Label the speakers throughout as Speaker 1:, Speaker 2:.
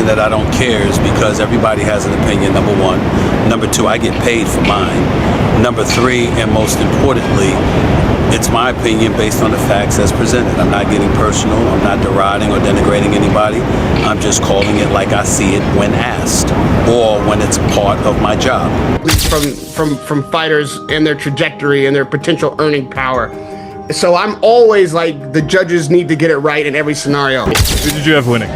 Speaker 1: That I don't care is because everybody has an opinion, number one. Number two, I get paid for mine. Number three, and most importantly, it's my opinion based on the facts as presented. I'm not getting personal. I'm not deriding or denigrating anybody. I'm just calling it like I see it when asked or when it's part of my job.
Speaker 2: From fighters and their trajectory and their potential earning power. So I'm always like, the judges need to get it right in every scenario.
Speaker 3: Who did you have winning?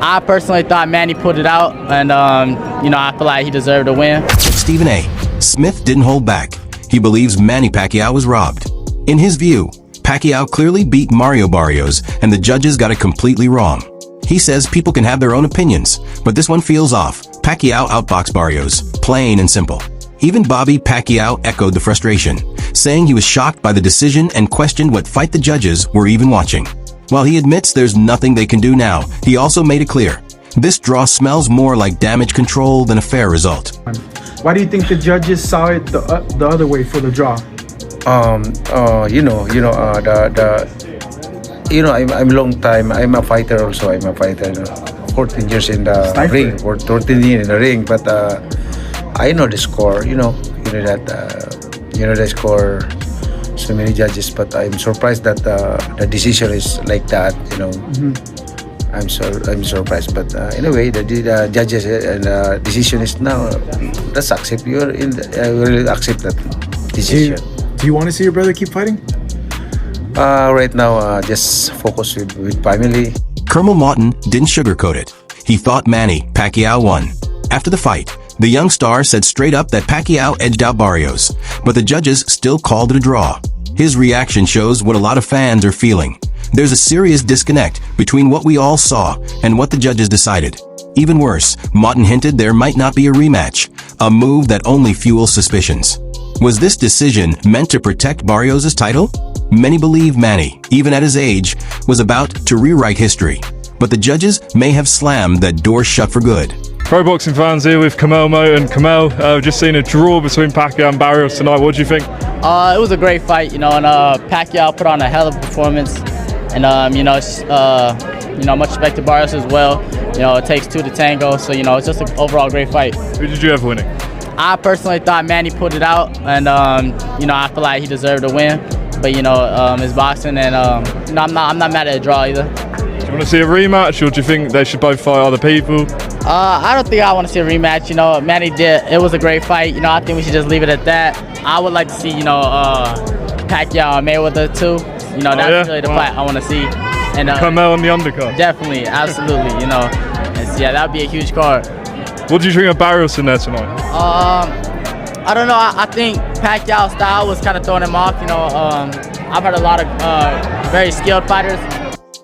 Speaker 4: I personally thought Manny put it out, and I feel like he deserved to win.
Speaker 5: Stephen A. Smith didn't hold back. He believes Manny Pacquiao was robbed. In his view, Pacquiao clearly beat Barrios, and the judges got it completely wrong. He says people can have their own opinions, but this one feels off. Pacquiao outboxed Barrios, plain and simple. Even Bobby Pacquiao echoed the frustration, saying he was shocked by the decision and questioned what fight the judges were even watching. While he admits there's nothing they can do now, he also made it clear, this draw smells more like damage control than a fair result.
Speaker 6: Why do you think the judges saw it the other way for the draw?
Speaker 7: I'm long time. I'm a fighter also. I'm a fighter. 14 years in the ring, or 13 years in the ring. But I know the score. You know the score. So many judges, but I'm surprised that the decision is like that. I'm surprised. But anyway, the judges and decision is now. Let's accept. I will accept that decision.
Speaker 6: Do you want to see your brother keep fighting?
Speaker 7: Right now, just focus with family.
Speaker 5: Colonel Martin didn't sugarcoat it. He thought Manny Pacquiao won. After the fight, the young star said straight up that Pacquiao edged out Barrios, but the judges still called it a draw. His reaction shows what a lot of fans are feeling. There's a serious disconnect between what we all saw and what the judges decided. Even worse, Martin hinted there might not be a rematch, a move that only fuels suspicions. Was this decision meant to protect Barrios' title? Many believe Manny, even at his age, was about to rewrite history. But the judges may have slammed that door shut for good.
Speaker 3: Pro boxing fans here with Kamel Mo and Kamel. We've just seen a draw between Pacquiao and Barrios tonight. What do you think?
Speaker 4: It was a great fight, and Pacquiao put on a hell of a performance, and much respect to Barrios as well. It takes two to tango, so it's just an overall great fight.
Speaker 3: Who did you have winning?
Speaker 4: I personally thought Manny put it out, and I feel like he deserved to win. But it's boxing, and I'm not mad at a draw either.
Speaker 3: Do you want to see a rematch, or do you think they should both fight other people?
Speaker 4: I don't think I want to see a rematch. Manny did. It was a great fight. I think we should just leave it at that. I would like to see Pacquiao and Mayweather too. That's really the fight I want to see. And
Speaker 3: Kamel on the undercard.
Speaker 4: Definitely, absolutely. That would be a huge card.
Speaker 3: What do you think of Barrios in there tonight?
Speaker 4: I don't know. I think Pacquiao's style was kind of throwing him off. I've heard a lot of very skilled fighters.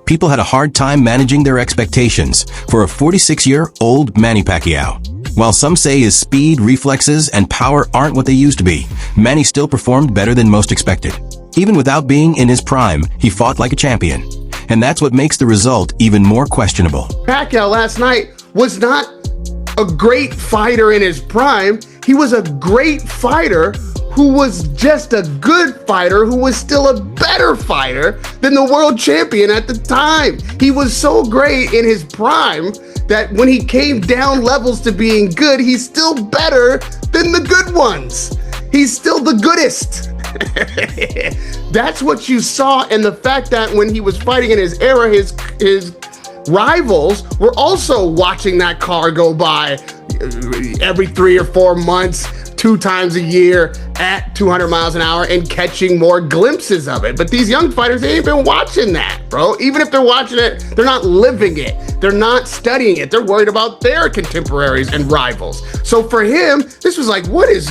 Speaker 5: People had a hard time managing their expectations for a 46-year-old Manny Pacquiao. While some say his speed, reflexes, and power aren't what they used to be, Manny still performed better than most expected. Even without being in his prime, he fought like a champion. And that's what makes the result even more questionable.
Speaker 2: Pacquiao last night was not a great fighter in his prime. He was a great fighter who was just a good fighter who was still a better fighter than the world champion at the time. He was so great in his prime that when he came down levels to being good, he's still better than the good ones. He's still the goodest. That's what you saw, and the fact that when he was fighting in his era, his rivals were also watching that car go by every 3 or 4 months, 2 times a year at 200 miles an hour and catching more glimpses of it. But these young fighters, they ain't been watching that, bro. Even if they're watching it, they're not living it. They're not studying it. They're worried about their contemporaries and rivals. So for him, this was like, what is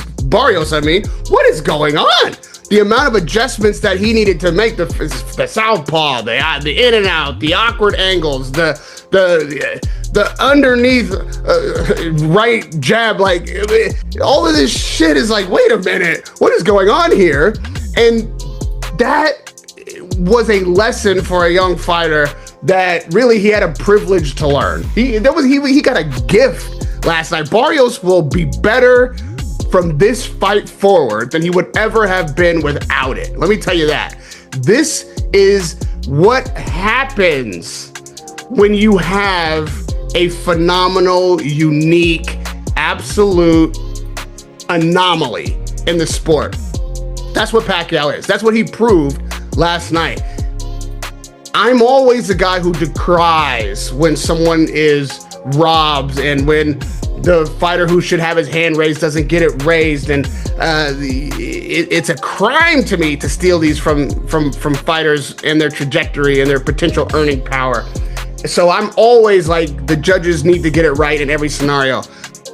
Speaker 2: going on? The amount of adjustments that he needed to make, the southpaw, the in and out, the awkward angles, the underneath right jab, like all of this shit is like, wait a minute, what is going on here? And that was a lesson for a young fighter that really he had a privilege to learn. He got a gift last night. Barrios will be better from this fight forward than he would ever have been without it. Let me tell you that. This is what happens when you have a phenomenal, unique, absolute anomaly in the sport. That's what Pacquiao is. That's what he proved last night. I'm always the guy who decries when someone is robbed and when the fighter who should have his hand raised doesn't get it raised, and it's a crime to me to steal these from fighters and their trajectory and their potential earning power. So I'm always like, the judges need to get it right in every scenario.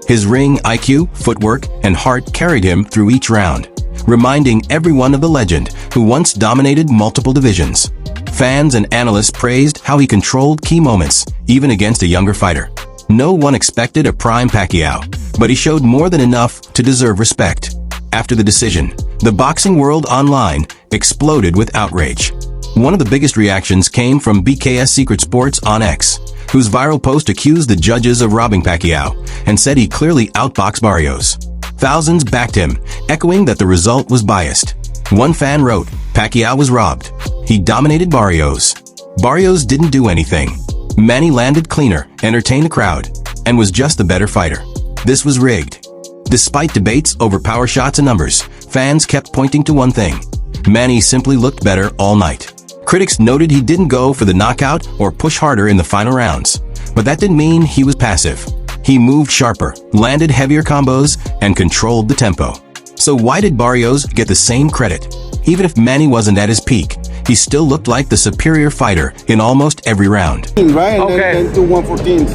Speaker 5: His ring IQ, footwork, and heart carried him through each round, reminding everyone of the legend who once dominated multiple divisions. Fans and analysts praised how he controlled key moments, even against a younger fighter. No one expected a prime Pacquiao, but he showed more than enough to deserve respect. After the decision, the boxing world online exploded with outrage. One of the biggest reactions came from BKS Secret Sports on X, whose viral post accused the judges of robbing Pacquiao and said he clearly outboxed Barrios. Thousands backed him, echoing that the result was biased. One fan wrote, "Pacquiao was robbed. He dominated Barrios. Barrios didn't do anything. Manny landed cleaner, entertained the crowd, and was just the better fighter. This was rigged." Despite debates over power shots and numbers, fans kept pointing to one thing: Manny simply looked better all night. Critics noted he didn't go for the knockout or push harder in the final rounds, but that didn't mean he was passive. He moved sharper, landed heavier combos, and controlled the tempo. So why did Barrios get the same credit? Even if Manny wasn't at his peak, he still looked like the superior fighter in almost every round.
Speaker 8: Right,
Speaker 9: Okay.
Speaker 8: and then do 114.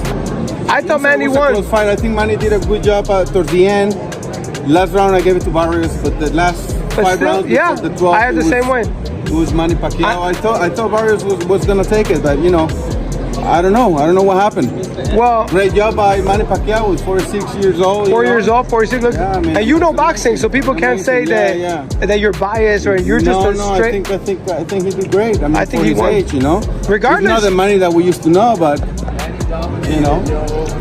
Speaker 9: I thought Manny won.
Speaker 8: Close fight. I think Manny did a good job towards the end. Last round I gave it to Barrios, but the last
Speaker 9: But
Speaker 8: 5
Speaker 9: still,
Speaker 8: rounds,
Speaker 9: yeah,
Speaker 8: the 12,
Speaker 9: I had the same way.
Speaker 8: It was Manny Pacquiao. I thought Barrios was gonna take it, but you know, I don't know. I don't know what happened.
Speaker 9: Well,
Speaker 8: Great job by Manny Pacquiao. Was 46 years old.
Speaker 9: 46. Look,
Speaker 8: Yeah, man.
Speaker 9: and you know boxing, so people can't say
Speaker 8: Yeah,
Speaker 9: that you're biased or you're just a
Speaker 8: No,
Speaker 9: straight.
Speaker 8: I think he did great. I mean,
Speaker 9: I think
Speaker 8: for
Speaker 9: he
Speaker 8: his
Speaker 9: won.
Speaker 8: age, you know.
Speaker 9: Regardless.
Speaker 8: He's not the Manny that we used to know, but you know,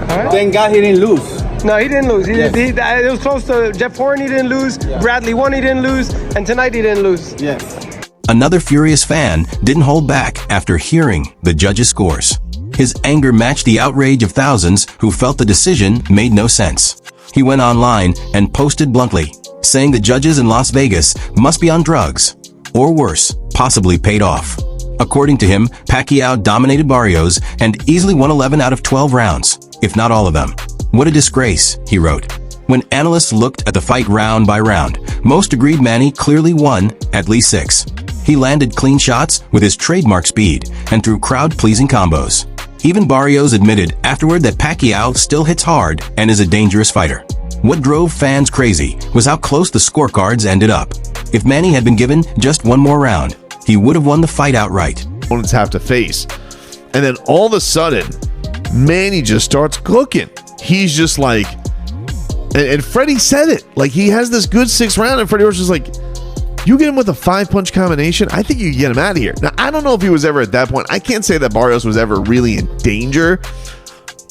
Speaker 9: right.
Speaker 8: thank God he didn't lose.
Speaker 9: No, he didn't lose.
Speaker 8: Yes.
Speaker 9: It was close to Jeff Horn. He didn't lose. Bradley won. He didn't lose. And tonight he didn't lose.
Speaker 8: Yes.
Speaker 5: Another furious fan didn't hold back after hearing the judges' scores. His anger matched the outrage of thousands who felt the decision made no sense. He went online and posted bluntly, saying the judges in Las Vegas must be on drugs, or worse, possibly paid off. According to him, Pacquiao dominated Barrios and easily won 11 out of 12 rounds, if not all of them. "What a disgrace," he wrote. When analysts looked at the fight round by round, most agreed Manny clearly won at least 6. He landed clean shots with his trademark speed and threw crowd-pleasing combos. Even Barrios admitted afterward that Pacquiao still hits hard and is a dangerous fighter. What drove fans crazy was how close the scorecards ended up. If Manny had been given just one more round, he would have won the fight outright.
Speaker 10: Opponents have to face. And then all of a sudden, Manny just starts cooking. He's just like, and Freddie said it, like he has this good 6th round, and Freddie was just like, you get him with a 5-punch combination, I think you can get him out of here. Now, I don't know if he was ever at that point. I can't say that Barrios was ever really in danger,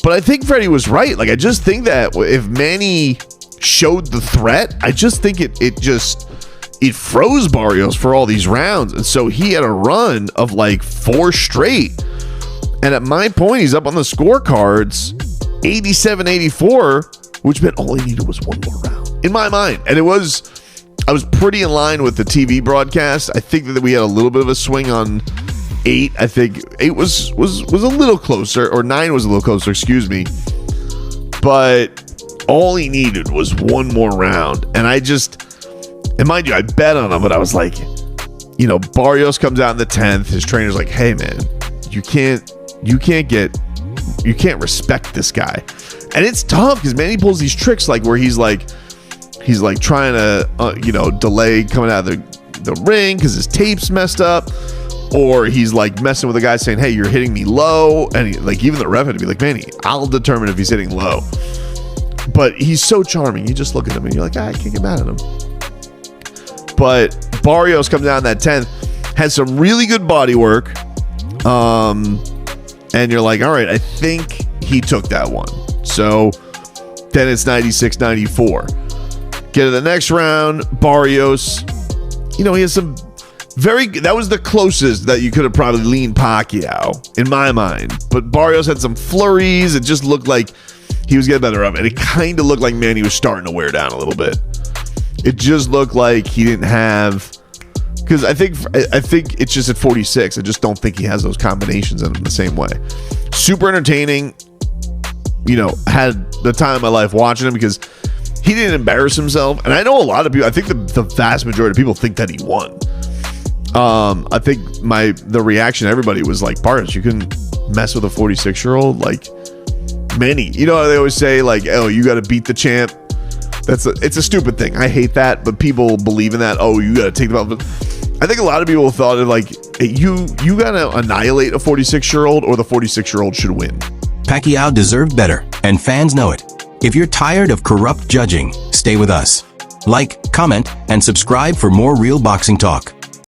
Speaker 10: but I think Freddie was right. Like, I just think that if Manny showed the threat, I just think it froze Barrios for all these rounds. And so he had a run of like 4 straight. And at my point, he's up on the scorecards, 87-84, which meant all he needed was one more round in my mind. And I was pretty in line with the TV broadcast. I think that we had a little bit of a swing on 8. I think 8 was a little closer, or 9 was a little closer, excuse me. But all he needed was one more round. And mind you, I bet on him, but I was like, Barrios comes out in the 10th. His trainer's like, hey man, you can't respect this guy. And it's tough because Manny pulls these tricks like where he's like trying to delay coming out of the ring because his tape's messed up, or he's like messing with the guy saying, hey, you're hitting me low, and even the ref had to be like, Manny, I'll determine if he's hitting low. But he's so charming, you just look at him and you're like, I can't get mad at him. But Barrios comes down that 10th, has some really good body work, and you're like, all right, I think he took that one. So then it's 96-94. Get to the next round, Barrios, he has some That was the closest that you could have probably leaned Pacquiao, in my mind. But Barrios had some flurries. It just looked like he was getting better up. And it kind of looked like Manny was starting to wear down a little bit. It just looked like he didn't have... Because I think it's just at 46. I just don't think he has those combinations in him the same way. Super entertaining. Had the time of my life watching him because he didn't embarrass himself. And I know a lot of people, I think the vast majority of people think that he won. I think the reaction to everybody was like, Barrios, you can mess with a 46-year-old? Like, Manny. They always say, like, oh, you got to beat the champ. It's a stupid thing. I hate that, but people believe in that. Oh, you got to take them out. But I think a lot of people thought of like, hey, you got to annihilate a 46-year-old or the 46-year-old should win.
Speaker 5: Pacquiao deserved better, and fans know it. If you're tired of corrupt judging, stay with us. Like, comment, and subscribe for more real boxing talk.